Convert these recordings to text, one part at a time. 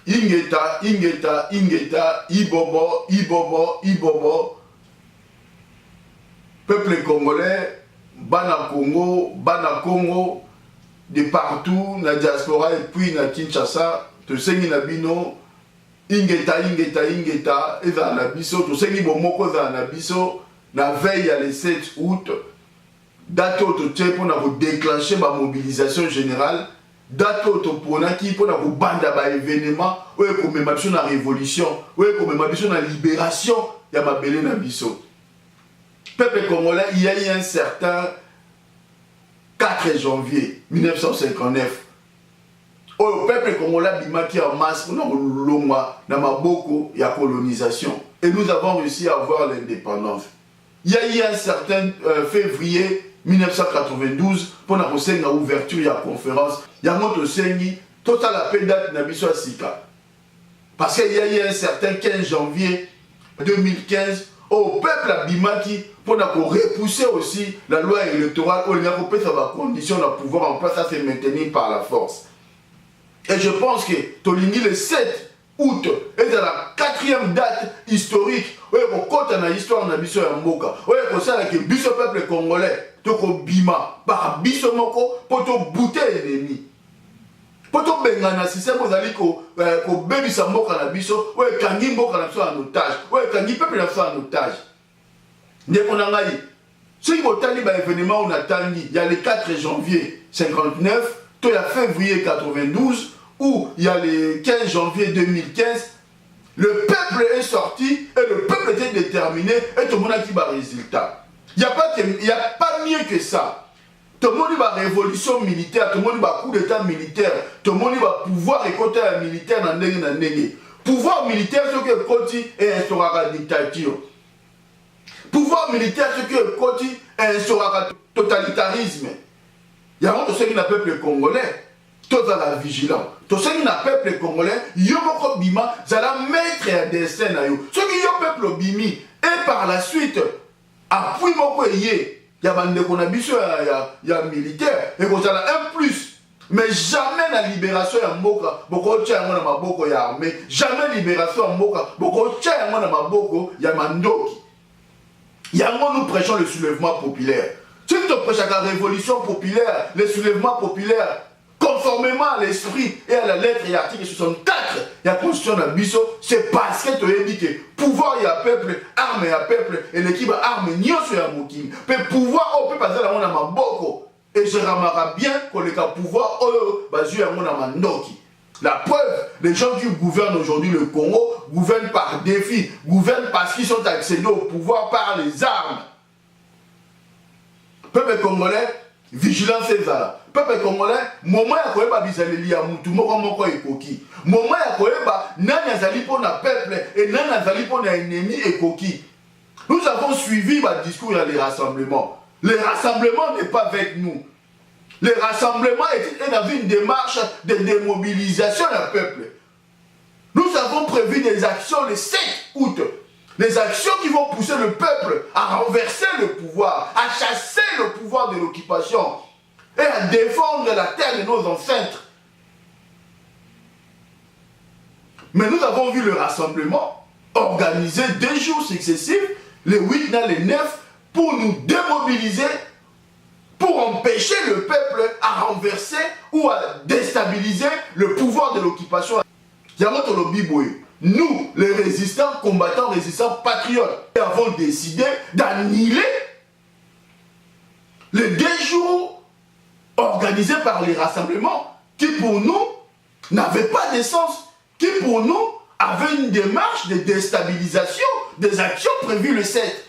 ingeta, ingeta, ingeta, ibobo, ibobo, ibobo. Peuple congolais, Bana Congo, de partout, na diaspora et puis na Kinshasa, to sengi na bino, ingeta, ingeta, ingeta, et dans la biso, to sengi bomoko dans la biso, na veille à le 7 août, date auto pour vous déclencher ma mobilisation générale, date auto pour vous banda ba événement, ouais, comme ma biso na révolution, ouais, comme ma biso na libération, ya ma belé na biso. Peuple congolais, il y a eu un certain 4 janvier 1959. Le peuple congolais bimaki en masse pour nous longwa dans ma boko ya colonisation. Et nous avons réussi à avoir l'indépendance. Il y a eu un certain février 1992 pour la ouverture de la conférence. Il y a un autre sengi, total la paix date Nabiso Sika. Parce qu'il y a eu un certain 15 janvier 2015 au peuple Abimaki pour repousser aussi la loi électorale où il y a la condition de pouvoir en place à se maintenir par la force. Et je pense que Tolingi le 7 août est la 4e date historique où il y a une histoire de Biso Yamboka. Où il y a que Biso peuple congolais, Toko Bima, par Biso Moko, pour te bouter l'ennemi. Pour te bengana, si c'est pour aller ko baby Samboka na Biso, où il y a Kangi Mboka na Biso en otage, où il y a Kangi peuple na Biso en otage. Ndekonangai, ce qui est événement on a tangi, il y a le 4 janvier 59, il y a février 92, où il y a le 15 janvier 2015, le peuple est sorti et le peuple était déterminé et tout le monde a dit un résultat. Il n'y a pas mieux que ça. Tout le monde a une révolution militaire, tout le monde a un coup d'état militaire, tout le monde a un pouvoir et côté militaire dans le pouvoir militaire, c'est que côté et instaurera la dictature. Pouvoir militaire, c'est que côté et instaurera le totalitarisme. Il y a un peuple congolais. Tout à la vigilance. Tout ce qui est peuple congolais, Yomoko Bima, ça la mettre un destin à eux. Ce qui est peuple Bimi, et par la suite, après Moko Yé, il y a un militaire, et qu'on a un plus. Mais jamais la libération à Moka, beaucoup de tchèques à Maboko ya armée, jamais libération à Moka, beaucoup de tchèques à Maboko ya Mandoki. Il y a nous prêchons le soulèvement populaire. Si tu prêches la révolution populaire, le soulèvement populaire, conformément à l'esprit et à la lettre et l'article 64 de la Constitution de Bisso, c'est parce que tu as dit que pouvoir il y a peuple, arme il y a peuple, et l'équipe arme n'y a pas de mais pouvoir on peut passer dans mon boko. Et je remarquerai bien que le pouvoir basé à mon mandoki. La preuve, les gens qui gouvernent aujourd'hui le Congo gouvernent par défi, gouvernent parce qu'ils sont accédés au pouvoir par les armes. Peuple congolais, vigilance et zala. Peuple congolais, moment ya koyeba bizaleli ya mutu moko moko ekoki. Moment ya koyeba nani azali pona peuple et nani azali pona ennemi ekoki. Nous avons suivi le discours et les rassemblements. Le rassemblement n'est pas avec nous. Le rassemblement est dans une démarche de démobilisation du peuple. Nous avons prévu des actions le 7 août. Des actions qui vont pousser le peuple à renverser le pouvoir, à chasser le pouvoir de l'occupation et à défendre la terre de nos ancêtres. Mais nous avons vu le rassemblement organisé 2 jours successifs, le 8 et le 9, pour nous démobiliser, pour empêcher le peuple à renverser ou à déstabiliser le pouvoir de l'occupation. Yamoto Lobiboy. Nous, les résistants, combattants, résistants, patriotes, avons décidé d'annuler les 2 jours organisés par les rassemblements qui, pour nous, n'avaient pas de sens, qui, pour nous, avaient une démarche de déstabilisation des actions prévues le 7,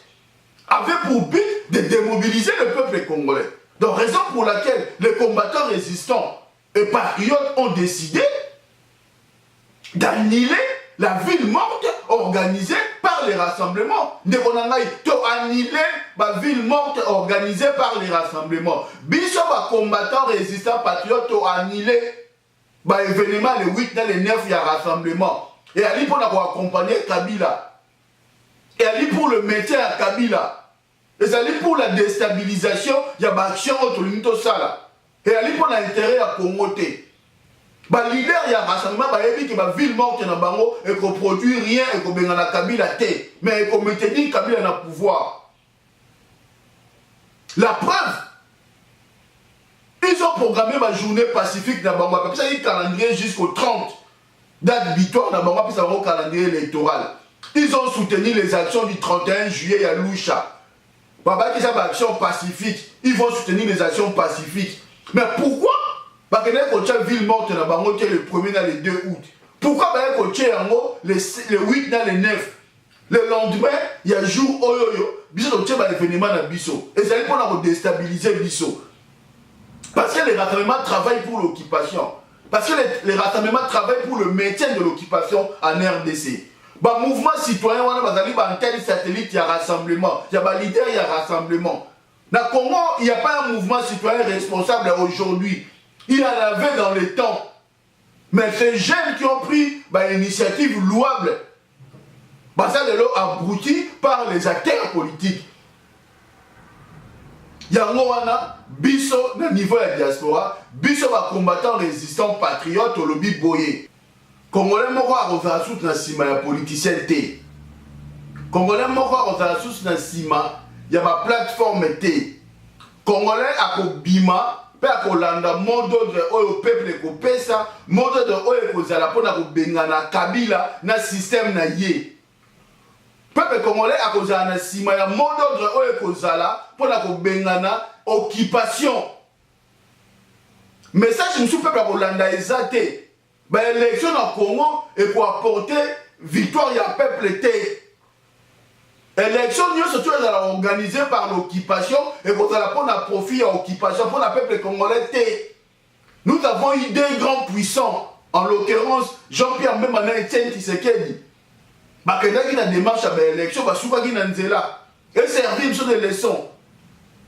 avaient pour but de démobiliser le peuple congolais. Donc, raison pour laquelle les combattants résistants et patriotes ont décidé d'annuler la ville morte organisée par les rassemblements. On a annulé la ville morte organisée par les rassemblements. Biso ba combattants résistants patriotes ont annulé l'événement le 8 et le 9 il y a rassemblement. Et ali pour accompagner Kabila. Et ali pour le maintien à Kabila. Et ali pour la déstabilisation, il y a une action autour de Sala. Et ali pour l'intérêt à Congoté. Ba leader ya rassemblement ba yebi que ba ville morte na bango et qu'on produit rien et qu'on benga na Kabila té mais qu'on maintenir Kabila na pouvoir. La preuve, ils ont programmé ma journée pacifique dans bango parce qu'ils calendrier jusqu'au 30 date victoire dans bango parce qu'ils calendrier électoral. Ils ont soutenu les actions du 31 juillet à Loucha. Baba qui ça action pacifique, ils vont soutenir les actions pacifiques. Mais pourquoi? Parce que la ville morte dans Bango qui est le 1er dans le 2 août. Pourquoi le 8 dans le 9? Le lendemain, il y a un jour où il y a un événement dans Bisso. Et ça pour déstabiliser Bisso. Parce que les rassemblements travaillent pour l'occupation. Parce que les rassemblements travaillent pour le maintien de l'occupation en RDC. Le mouvement citoyen, il y a un tel satellite, il y a rassemblement. Il y a un leader, il y a rassemblement. Dans le Congo, il n'y a pas un mouvement citoyen responsable aujourd'hui. Il en avait dans le temps. Mais ces jeunes qui ont pris l'initiative louable, ça est abouti par les acteurs politiques. Il y a un biso au niveau de la diaspora, biso va combattant résistant patriote au lobby boyé. Congolais moko a sout na sima ya politicien té. Congolais moko a sout na sima ya ma plateforme té. Congolais a ko bima pe a ko landa mot d'ordre oyo peuple ko pesa, mot d'ordre oyo ko zala pona ko bengana Kabila na système na ye. Peuple congolais a ko zala na sima ya mot d'ordre oyo ko zala pona ko bengana occupation. Message monsieur peuple ko landa ezate. L'élection au Congo est pour apporter victoire à peuple té. L'élection surtout organisée par l'occupation et pour la profit à l'occupation pour le peuple congolais té. Nous avons eu deux grands puissants, en l'occurrence Jean-Pierre Mbemba Etienne Tshisekedi. Bakenda qui a démarche à l'élection, Basuka qui n'a nzela. Et servir sur des leçons.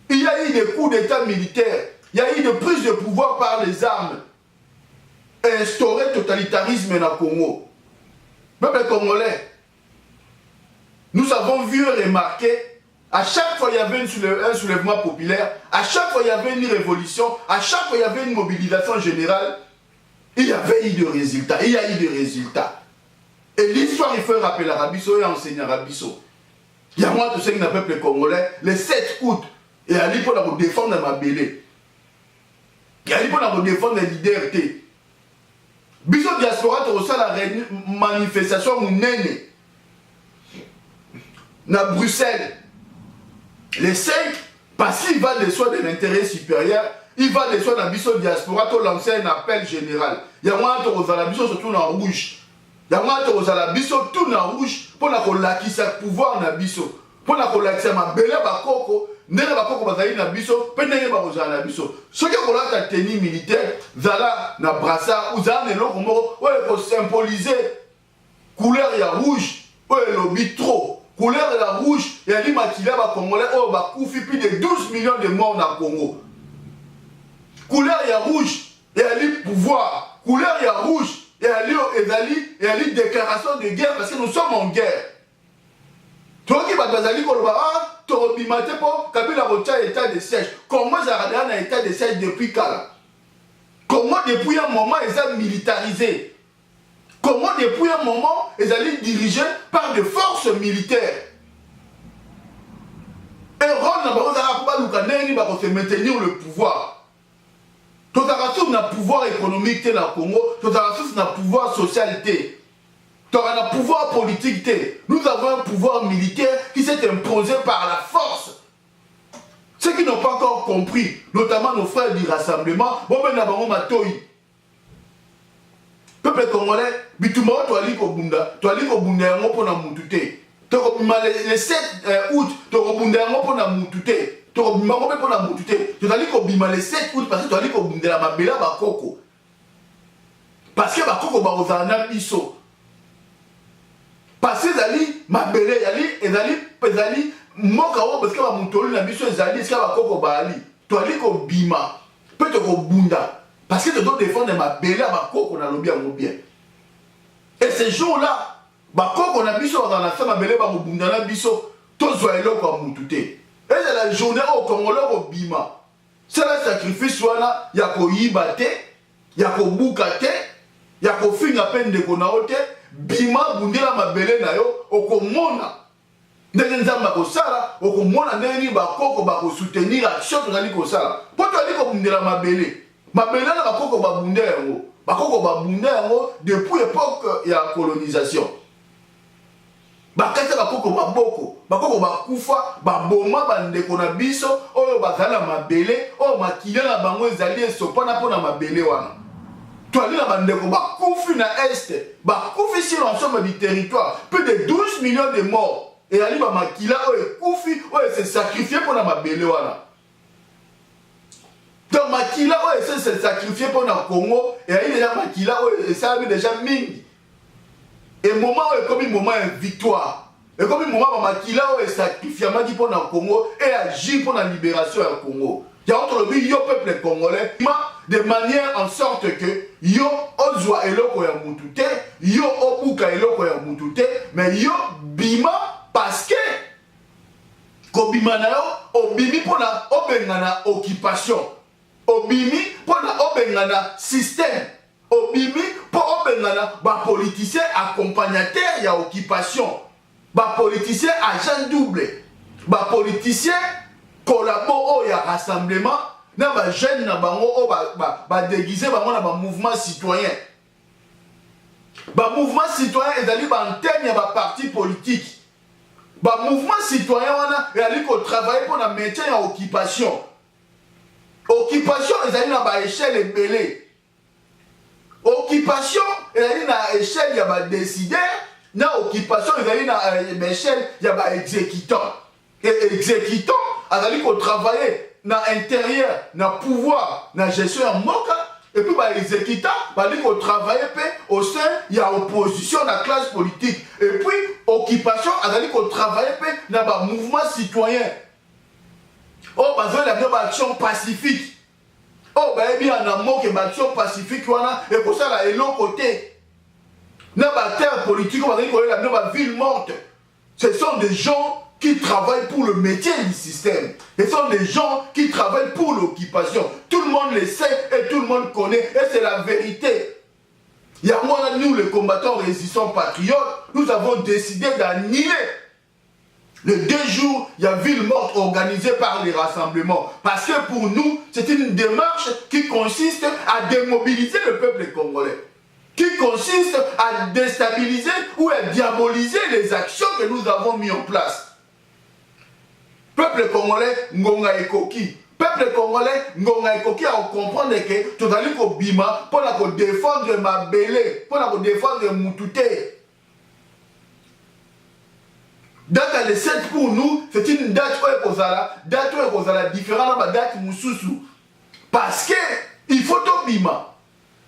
Il y a eu des coups d'état militaires, il y a eu des prises de pouvoir par les armes. Instaurer le totalitarisme dans le Congo. Peuple congolais, nous avons vu et remarqué, à chaque fois il y avait un soulèvement populaire, à chaque fois il y avait une révolution, à chaque fois il y avait une mobilisation générale, il y avait eu des résultats, il y a eu des résultats. Et l'histoire, il faut rappeler l'Arabiso et enseigner l'Arabiso. Il y a moi, tout ce qui n'a peuple congolais, le 7 août, et à l'époque, on a défendre ma bélé. Et à l'époque, on a défendre la liberté. Biso diaspora te reçoit la manifestation munene na Bruxelles. Les 5, parce qu'il va de soi de l'intérêt supérieur, il va de soi dans Biso diaspora to lancer un appel général. Il y a moi te reçoit la Biso surtout en rouge. Il y a moi te reçoit la Biso tout en rouge pour la kolakisa pouvoir na Biso. Pour la kolakisa ma belle bakoko. Ndenge bakoko bazali na biso pe ndenge bakozala na biso soki okolata tenue militaire zala na brassard ou zala na eloko moko oyo ekosymboliser couleur ya rouge oyo elobi trop couleur ya rouge eyali makila bakongolais oyo bakufi plus de 12 millions de morts na Congo. Couleur ya rouge eyali pouvoir, couleur ya rouge eyali déclaration de guerre parce que nous sommes en guerre. Toki bazali koloba torobimate po Kabila rocha état de siège. Comment ça a un état de siège depuis quand? Comment depuis un moment ils sont militarisés? Comment depuis un moment ils allaient dirigés par des forces militaires? Et Ron n'a pas se maintenir le pouvoir. Tout à pouvoir économique dans le Congo, tout à pouvoir social. Tu as un pouvoir politique. Nous avons un pouvoir militaire qui s'est imposé par la force. Ceux qui n'ont pas encore compris, notamment nos frères du rassemblement, peuple congolais, bitumao toali kobunda yango pona mutute. Le 7 août, tokobunda yango pona mutute. Tokobima yango pona mutute. Toali kobima le 7 août parce que toali kobunda la mabela bakoko. Parce que bakoko bakozana biso. Parce que zali mabele ezali moka wo parce que ba mutoli na biso ezali ska ba koko bali to ali ko bima peut te ko bunda parce que tu dois défendre mabele ba koko na lobi yango bien. Et ces jours-là ba koko na biso dans la femme mabele ba ko bunda na biso to zo eloko mutute. Et c'est la journée au Congolais ko bima. C'est le sacrifice wana ya ko yibate ya ko bukate ya kofinga pe ndeko na yo te bima bundela mabele na yo okomona ndenge nzambe akosala okomona ndenge nini bakoko bakosoutenir action tozali kosala mpo tozali kobundela mabele na bakoko babunda yango depuis époque ya colonisation bakata bakoko bakufa baboma bandeko na biso oyo bazali na mabele oyo makila na bango ezali esopana mpo na mabele wana toali na bandeko bakufi na este bakufi sur l'ensemble du territoire plus de 12 millions de morts eyali bamakila oyo ekufi oyo se sacrifie mpo na mabele wana donc makila oyo se sacrifie mpo na Congo eyali deja makila oyo esalami deja mingi et moment oyo ekomi moment ya victoire ekomi moment bamakila oyo esacrifiamaki mpo na Congo et agir mpo na libération ya Congo yango tolobi yo peuple congolais de manière en sorte que yo ozwa eloko ya mutu te yo obuka eloko ya mutu te mais yo bima parce que kobima na yo obimi mpo na obengana occupation obimi mpo na obengana système obimi mpo obengana bapoliticien accompagnateur ya occupation bapoliticien agent double bapoliticien collabo oyo ya rassemblement na bajeune na bango oyo badéguise bango na bamouvement citoyen bamouvement citoyen ezali baantenne ya baparti politique bamouvement citoyen wana ezali kotravaille mpo na maintien ya occupation ezali na baéchelle ebele occupation ezali na échelle ya badécideur na occupation ezali na échelle ya baexécutant exécutant azali kotravaille na intérieur na pouvoir na gestion ya mboka et puis baexécutant bazali kotravaille mpe au sein ya opposition na classe politique et puis occupation azali kotravaille mpe na bamouvement citoyen oyo bazoyela bino baaction pacifique oyo bayebi na moke baaction pacifique wana ekosala eloko te na baterre politique oyo bazali koyela bino baville morte ce sont des gens qui travaillent pour le métier du système. Ce sont des gens qui travaillent pour l'occupation. Tout le monde le sait et tout le monde connaît. Et c'est la vérité. Il y a moi, nous, les combattants résistants patriotes, nous avons décidé d'annuler les 2 jours, il y a ville morte organisée par les rassemblements. Parce que pour nous, c'est une démarche qui consiste à démobiliser le peuple congolais. Qui consiste à déstabiliser ou à diaboliser les actions que nous avons mises en place. Peuple congolais, ngonga ekoki. Peuple congolais, ngonga ekoki à comprendre que tout à l'heure bima pour la défendre ma belé, pour la défendre Moutouté. Date le 7 pour nous, c'est une date où est différente de la date Moussoussou. Parce que il faut tout bima.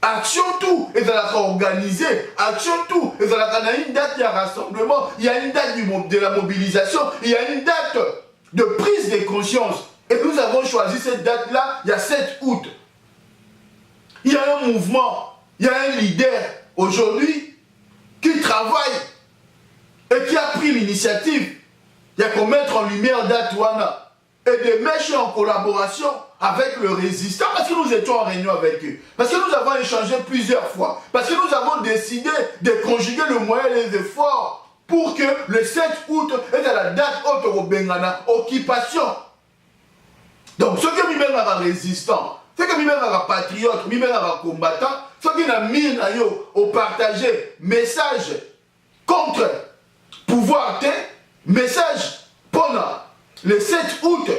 Action tout, et ça l'a organisé. Action tout, et ça l'a une date de rassemblement, il y a une date de la mobilisation, il y a une date de prise de conscience. Et nous avons choisi cette date-là, il y a 7 août. Il y a un mouvement, il y a un leader aujourd'hui qui travaille et qui a pris l'initiative. Il y a qu'on mettre en lumière date Wana et de mettre en collaboration avec le résistant parce que nous étions en réunion avec eux. Parce que nous avons échangé plusieurs fois. Parce que nous avons décidé de conjuguer le moyen et les efforts pour que le 7 août est à la date haute Bengana, occupation. Donc, ceux qui sont résistants, ceux qui sont patriotes, ceux qui sont combattants, ceux qui ont partagé message contre pouvoir, message pendant le 7 août,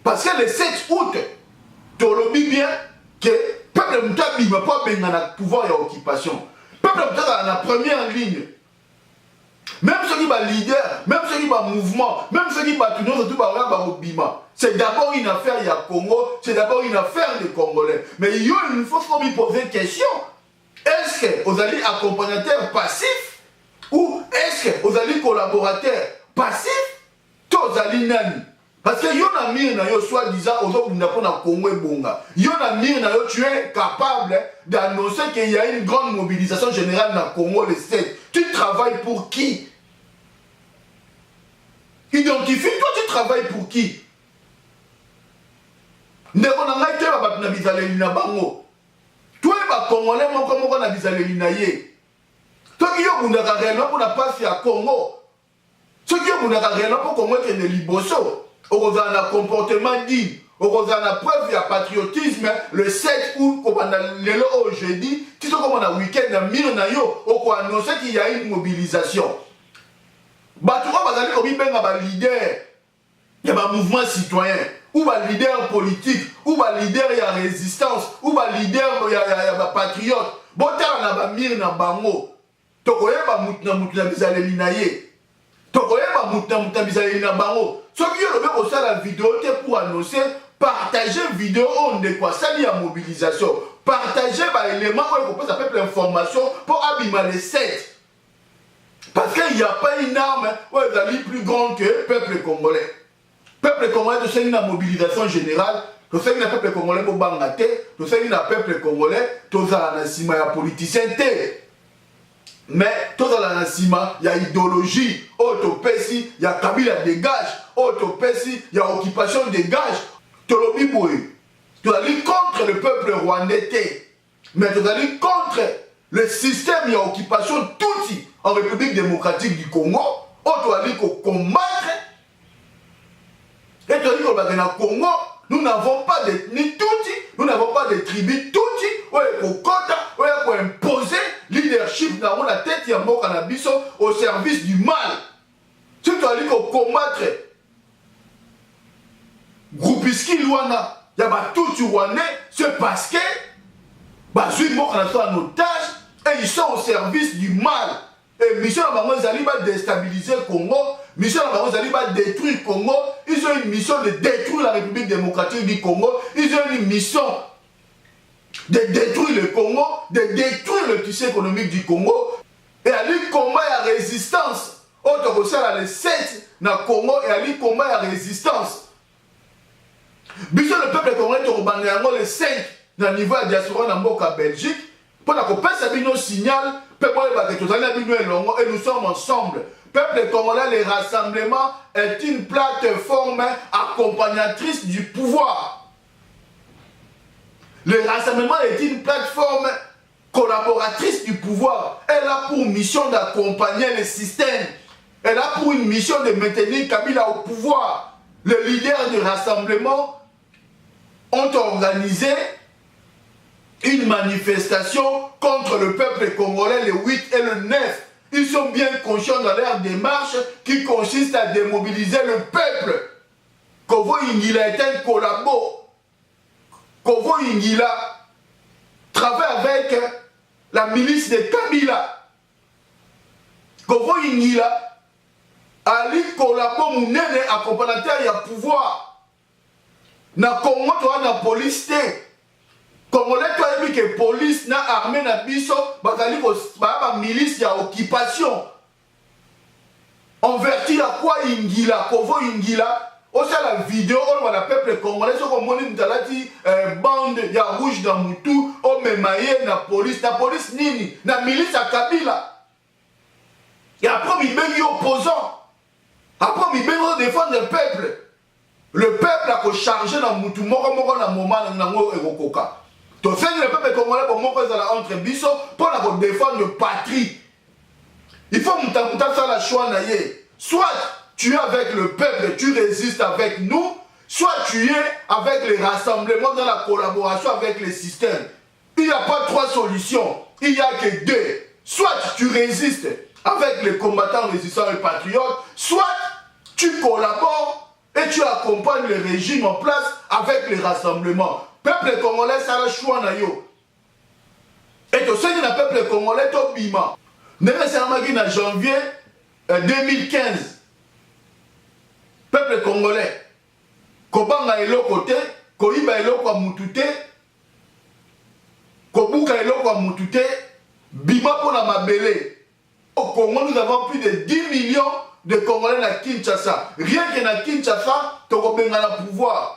parce que le 7 août, tu as bien que le peuple ne peut pas Bengana pouvoir et occupation. Peuple dans la première ligne. Même ceux qui sont leaders, même ceux qui sont mouvement, même ceux qui sont tout bima. C'est d'abord une affaire du Congo, c'est d'abord une affaire des Congolais. Mais il faut me poser une question. Est-ce que vous allez accompagnateur passif ou est-ce que vous allez collaborateur passif? Tous allez nani? Parce que yon a mis na yo soi-disant aux autres pour na Congo et Bonga. Yon a mis na yo tu es capable d'annoncer qu'il y a une grande mobilisation générale dans Congo le 7. Tu travailles pour qui? Identifie-toi, tu travailles pour qui? Toi, les Congolais, comment on a bizaleli na ye. Toi qui ont bundaka réellement pour la passe à Congo. Ceux qui ont bundaka réellement pour Congo qui est liboso. On a un comportement digne. On a une preuve de patriotisme le 7 août, on a le jeudi, qui sont comme on a week-end, on a annoncé qu'il y a une mobilisation. Batou on va aller comme un leader, il y a un mouvement citoyen, ou un leader politique, ou un leader il y a résistance, ou un leader il y a patriote. Bon, tu as un mir na bango. Tu as un bizaleli na ye. Tu as un bizaleli na bango. Ceux qui ont fait la vidéo pour annoncer, partager une vidéo on est quoi ça, il y a mobilisation. Partager les éléments où on peut s'appeler l'information pour abîmer les 7. Parce qu'il n'y a pas une arme où elle est plus grande que le peuple congolais. Le peuple congolais, c'est une mobilisation générale. C'est un peuple congolais pour bangater. C'est un peuple congolais, tout ça, il y a politicien. Mais tout ça, il y a idéologie. Autopécie, il y a Kabila dégage. Autopécie, il y a occupation dégage. Tu as dit contre le peuple rwandais. Mais tu as dit contre le système, il y a occupation tout en République démocratique du Congo. Tu as dit qu'on combattre. Et tu as dit qu'au Congo, nous n'avons pas d'ethnie touti, nous n'avons pas de tribus touti, pour imposer leadership dans la tête de Yambo Canabiso au service du mal. Si tu as dit qu'on combattre Groupiski Luana, il y a tout Rwandais, c'est parce que Bazui Mokana sont en otage et ils sont au service du mal. Et Michel Amango Zali va déstabiliser le Congo. Michel Amango Zali va détruire le Congo. Ils ont une mission de détruire la République démocratique du Congo. Ils ont une mission de détruire le Congo, de détruire le tissu économique du Congo. Et à lui, combat et à résistance. Autre que ça, les 7 dans le Congo et à lui, combat et à résistance. Biso le peuple congolais, le 5 dans le niveau de la diaspora dans la Belgique. Pour que nous signal, et nous sommes ensemble. Peuple congolais, le rassemblement est une plateforme accompagnatrice du pouvoir. Le rassemblement est une plateforme collaboratrice du pouvoir. Elle a pour mission d'accompagner le système. Elle a pour une mission de maintenir Kabila au pouvoir. Les leaders du rassemblement ont organisé une manifestation contre le peuple congolais le 8 et le 9. Ils sont bien conscients dans leur démarche qui consiste à démobiliser le peuple. Kovo Ingila est un collabo. Kovo Ingila travaille avec la milice de Kabila. Kovo Ingila Ali collabo Mounene accompagnateur il y a pouvoir. Na Congo tu as la police. Congolais, tu as vu que police, na armée, na biso, ba milice, il y a occupation. On vertit à quoi Ingila, Kovo Ingila, aussi la vidéo, on voit le peuple congolais, ce qu'on montre dans la bande, il y a rouge dans Moutou, on me maille, na police nini, na milice à Kabila. Et après, il y a opposant. Après, il y a défendre le peuple. Le peuple a chargé dans Moutou, moko na moment, nango erokoka. Tu fais le peuple congolais pour moi entre biso pour défendre la patrie. Il faut faire la choix. Soit tu es avec le peuple, tu résistes avec nous, soit tu es avec les rassemblements dans la collaboration avec les systèmes. Il n'y a pas 3 solutions, il n'y a que 2. Soit tu résistes avec les combattants résistants et patriotes, soit tu collabores et tu accompagnes le régime en place avec les rassemblements. Peuple congolais, ça a choix na yo. Et tu sais que le peuple congolais, tu bima. Nécessairement en janvier 2015. Peuple congolais. Kobanga elo côté, koiba elo kwa mutute, kobuka elo kwa mutute, bima pour la mabele. Au Congo, nous avons plus de 10 millions de Congolais à Kinshasa. Rien que na Kinshasa, tu as le pouvoir.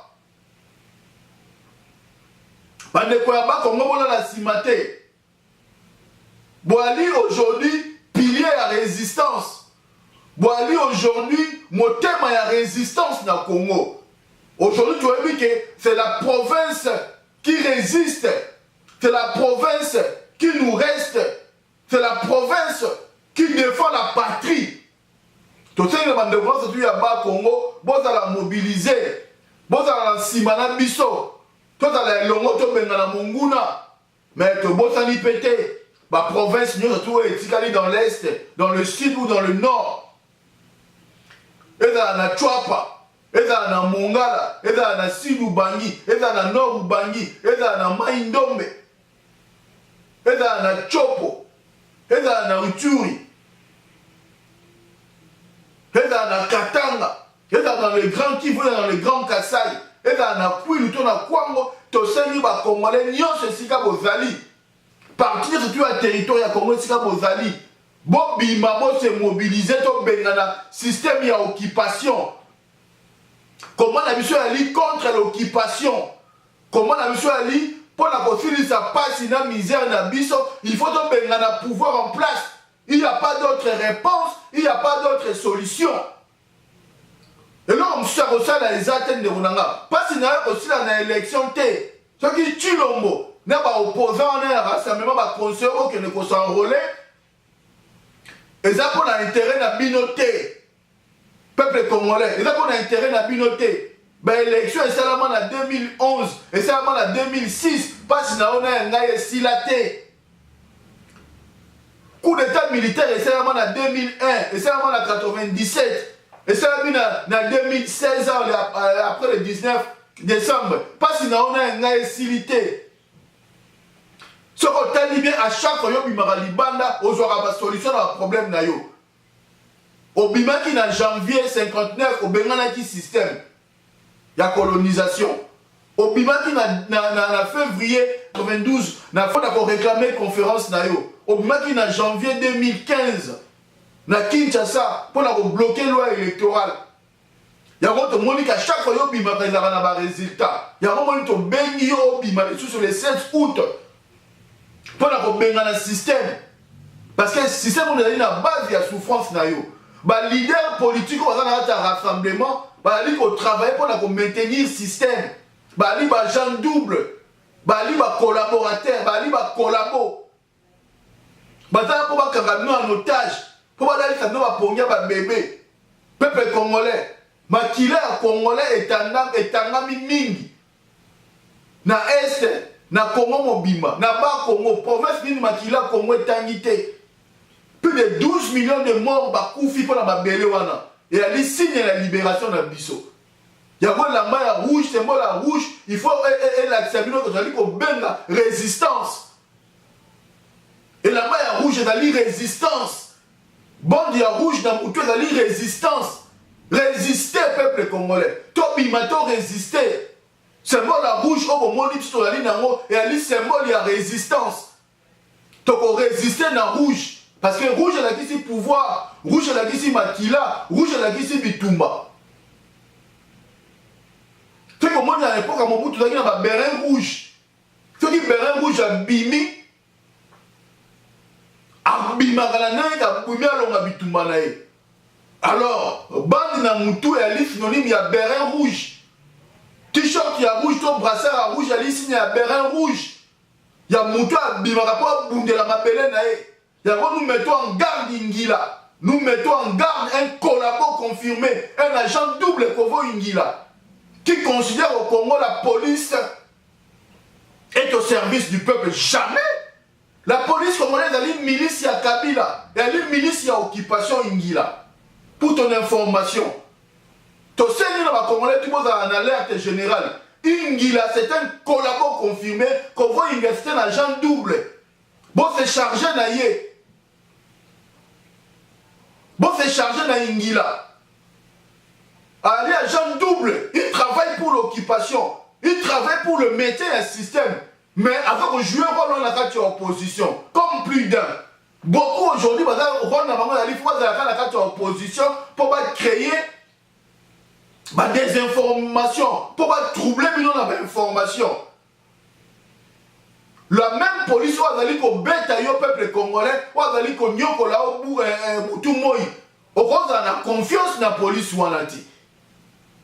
Boali aujourd'hui, pilier à résistance. Boali aujourd'hui, thème à résistance dans le Congo. Aujourd'hui, tu as vu que c'est la province qui résiste c'est la province qui nous reste, c'est la province qui défend la patrie. Tout ça, il y a des gens qui sont Congo, ils sont mobilisés, ils sont simana biso, ils sont longo to bengana monguna, mais que bosani pété, la province nous surtout est dans l'est, dans le sud ou dans le nord. Et dans la Chouapa, et dans la Mongala, et dans la sud Ubangi, et dans la nord Ubangi, et dans la Maïndombe, et dans la Chopo, et dans la Uturi. Et dans la Katanga, et dans le Grand Kivu, dans le Grand Kassai, et dans la Kwilu, dans la Kwango, to sengi ba Congolais, nyonso sika bozali. Partir sur tout le territoire ya Congo sika bozali. Bo bima bo se mobiliser to bengana système ya occupation. Comment la mission ali contre l'occupation? Comment la mission ali pour la construire sa passe na misère na biso, il faut to bengana pouvoir en place. Il n'y a pas d'autre réponse, il n'y a pas d'autre solution. Et là, on se reçoit dans les Athènes de Runanga. Parce qu'il y a aussi dans l'élection, ceux qui tuent l'homme, il y a des opposants, il y a un rassemblement, des conseillers qui ne sont enrôlés. Et ça, on a intérêt à binoter. Peuple congolais, et ça, on a intérêt à binoter. L'élection est seulement en 2011, et seulement en 2006, parce qu'il y a un gars silaté. Coup d'état militaire et c'est en 2001, et c'est en 1997, et c'est en 2016, après le 19 décembre. Parce qu'il y a une incilité. Ce qu'on t'a dit bien, à chaque fois, il y a une solution à un problème. Au Bima qui en janvier 59, au Bengana qui système, il y a colonisation. Au Bima qui en février 92, il a réclamé conférence. Au Maki en janvier 2015, na Kinshasa, pour bloquer la loi électorale. Il y a un monde qui à chaque fois il y a un résultat. Il y a un monde qui a sur le 7 août pour benga le système. Parce que le système est la base de la souffrance. Les leaders politiques ont un rassemblement, ils travaillent pour maintenir le système. Les gens doubles, les collaborateurs, les collaborateurs. Bata pour bakanga nous en otage, pour bala ka nous bapongia ba bébé. Peuple congolais, makila congolais etangami mingi. Na est, na Congo mobimba, na ba Congo, province ni makila Congo etangité. Plus de 12 millions de morts bakufi pour la babele wana. Et ali signe la libération de biso. Il y a la main rouge, c'est moi la rouge, il faut l'accepter que j'allais ko benga résistance. Et la main rouge est dans l'irrésistance. Bandi rouge dans l'irrésistance. Résister, peuple congolais. Tobimato résister. Symbole la rouge, au moment sur la ligne et à symbole il y a résistance. Toko résister dans rouge. Parce que rouge est là qui pouvoir, rouge est là qui makila, rouge est là qui bitumba. Tu sais comment à l'époque, à mon bout, tu as dit un bérin rouge. Tu as dit bérin rouge à bimi. Alors, bande na moutou et ali synonyme, il y a bérin rouge. T-shirt, il y a rouge, ton brassard à rouge, ali signe, il y a bérin rouge. Il y a moutou à bimarapo, boum de la mapelle nae. Il y a nous mettons en garde Ingila. Nous mettons en garde un collabo confirmé, un agent double Kovo Ingila, qui considère au Congo la police est au service du peuple. Jamais. La police congolaise a une milice à Kabila et une milice à occupation Ingila. Pour ton information, tu sais que les Congolais sont en alerte générale. Ingila, c'est un collabo confirmé qu'on va investir un agent double. Bon, c'est chargé d'ailleurs. Bon, c'est chargé dans Ingila. Allez, agent double, il travaille pour l'occupation. Il travaille pour le métier et le système. Mais avant de jouer un rôle dans la opposition, comme plus d'un. Beaucoup aujourd'hui, il faut la opposition pour créer des informations, pour troubler l'information. La même police qui a dit que peuple congolais, qui a dit que a confiance dans la police.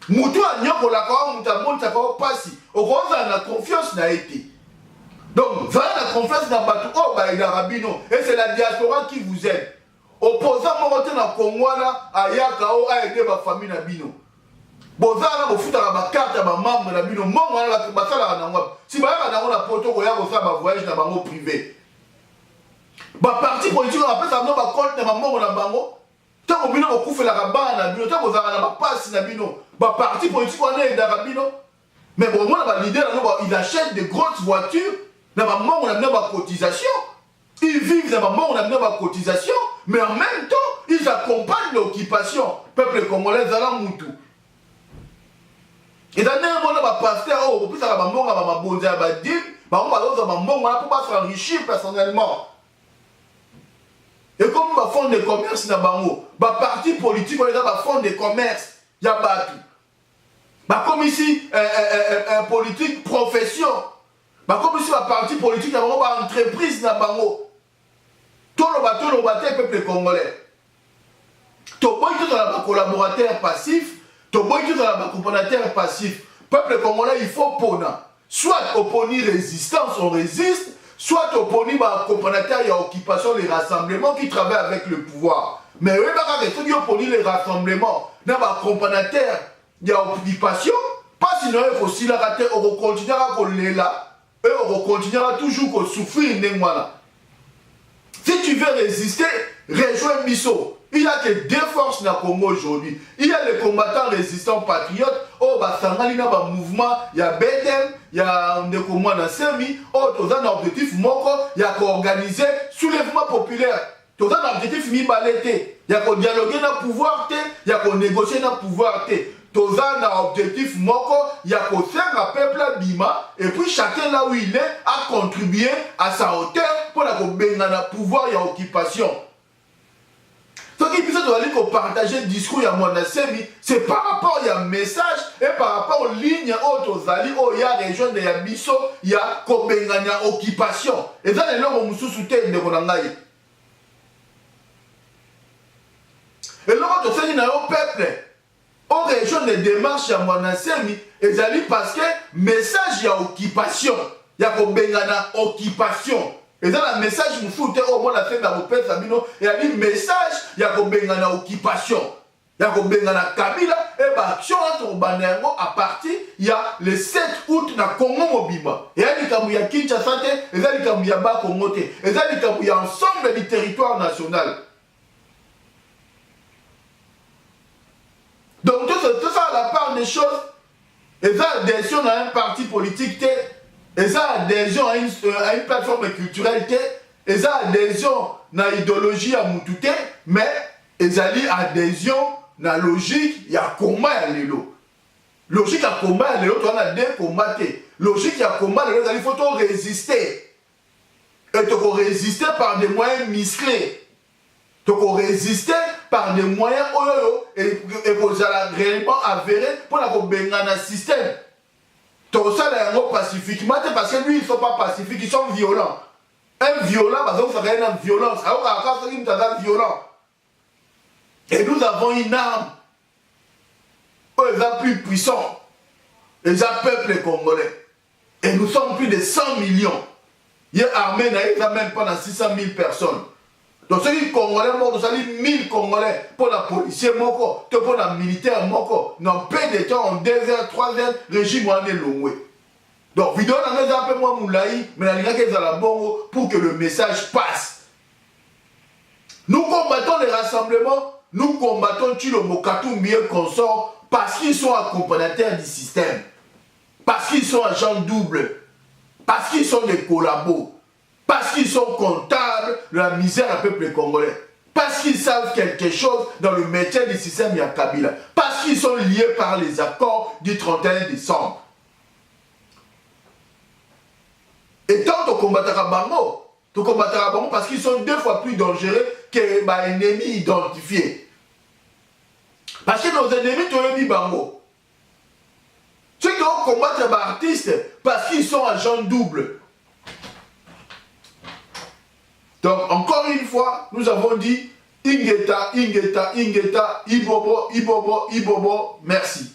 Moutou a confiance dans été. Donc, vous avez la confiance dans Batou, oh, bah, il y a Rabino. Et c'est la diaspora qui vous aide. Opposant mon côté dans le Congo, à Yakao, à aider ma famille na Bino. Bozala bo futa ba carte ba membre na bino mongo la basala na ngwa. Si ba ya na ngona poto ko ya ko sa ba voyage na bango privé. Ba parti politique on appelle ça no ba compte na mongo na bango. Tango bino ko kufela ka ba na bino tango zala na ba passe na bino. Ba parti politique on est na bino. Mais bon moi ba leader na ba ils achètent des grosses voitures na ba mongo na ba cotisation. Ils vivent dans ba mongo na ba cotisation, mais en même temps ils accompagnent l'occupation peuple congolais zala mutu. Et dans un moment, le pasteur, oh, puis ça va m'embonner, va m'abonner, va dire, va m'embonner, pour pas s'enrichir personnellement. Et comme va fond de commerce dans bango, va parti politique, on les a va fond de commerce, il y a battu. Bah comme ici, politique profession, bah comme ici va parti politique, il y a vraiment entreprise dans bango. Tout le bateau, peuple congolais. Tout le monde dans collaborateur passif. Tu as un accompagnateur passif. Peuple congolais, il faut pona. Soit opposer résistance, on résiste. Soit opposer accompagnateur, il y a occupation, les rassemblements qui travaillent avec le pouvoir. Mais oui, si on oppose les rassemblements, dans l'accompagnateur, il y a occupation. Pas sinon, il faut aussi la rater, on continuera à coller là. Et on continuera toujours à souffrir. Si tu veux résister, rejoins Misso. Il n'y a que deux forces dans le Congo aujourd'hui. Il y a les combattants résistants patriotes. Oh, bah, ça y a un mouvement. Il y a BDM, il y a un mouvement dans Semi. Oh, tu as un objectif, il y a qu'organiser soulèvement populaire. Tu as un objectif, il y a qu'à dialoguer dans le pouvoir, il y a qu'à négocier dans le pouvoir. Tu as un objectif, il y a qu'à faire un peuple Bima. Et puis chacun là où il est a contribué à sa hauteur pour le pouvoir et l'occupation. Ce qui doit partager le discours à mon Semi, c'est par rapport à un message et par rapport aux lignes autres, il y a des régions de Yabiso, il y a une occupation. Et ça, les gens qui sont soutenus de Konangaï. Et là, on a un peuple, aux régions de démarches à mon Semi, et ça parce que le message, il y a occupation. Il y a une occupation. Et dans le message, je me fous, au moins la fin de la repère, il y a un message, il y a une occupation. Il y a une Kabila, et l'action entre Banengo, à partir, il y a le 7 août dans le Congo Mobima. Et il y a Kinshasa, et il y a Bakongo, et il y a ensemble du territoire national. Donc tout ça à la part des choses, et ça, adhésion à un parti politique, et ça, adhésion à une plateforme culturelle, et ça, adhésion à l'idéologie à Moutouté, mais ils ont adhésion à la logique, il y a combat à l'élo. Logique à combat à l'élo, tu as deux combats. Logique à combat à l'élo, il faut résister. Et tu peux résister par des moyens musclés. Tu peux résister par des moyens et vous allez réellement avérer pour la dans un système. Tout ça est pacifiquement parce que lui, ils ne sont pas pacifiques, ils sont violents. Un violent, parce que ça rien de violence. Alors, c'est un violent. Et nous avons une arme. Ils sont plus puissants. Ils ont peuple congolais. Et nous sommes plus de 100 millions. Il y a armée, il n'y a même pas dans 600 000 personnes. Donc, ceux qui sont Congolais, nous avons 1000 Congolais pour la policier, pour la militaire, non, peu de temps, en 2 heures, 3 heures, le régime est long. Donc, vidéo, on a un peu moins moulaï, mais on a la bonne pour que le message passe. Nous combattons les rassemblements, nous combattons Tilo Mokatou mieux qu'on sort parce qu'ils sont accompagnateurs du système, parce qu'ils sont agents doubles, parce qu'ils sont des collabos. Parce qu'ils sont comptables de la misère du peuple congolais. Parce qu'ils savent quelque chose dans le métier du système Yakabila. Parce qu'ils sont liés par les accords du 31 décembre. Et tant que tu combattras Bango, tu combattras Bango parce qu'ils sont 2 fois plus dangereux que les ennemis identifiés. Parce que nos ennemis, tu as mis Bango. Ceux qui ont combattu les artistes parce qu'ils sont agents doubles. Donc, encore une fois, nous avons dit Ingeta, Ingeta, Ingeta, Ibobo, Ibobo, Ibobo, merci.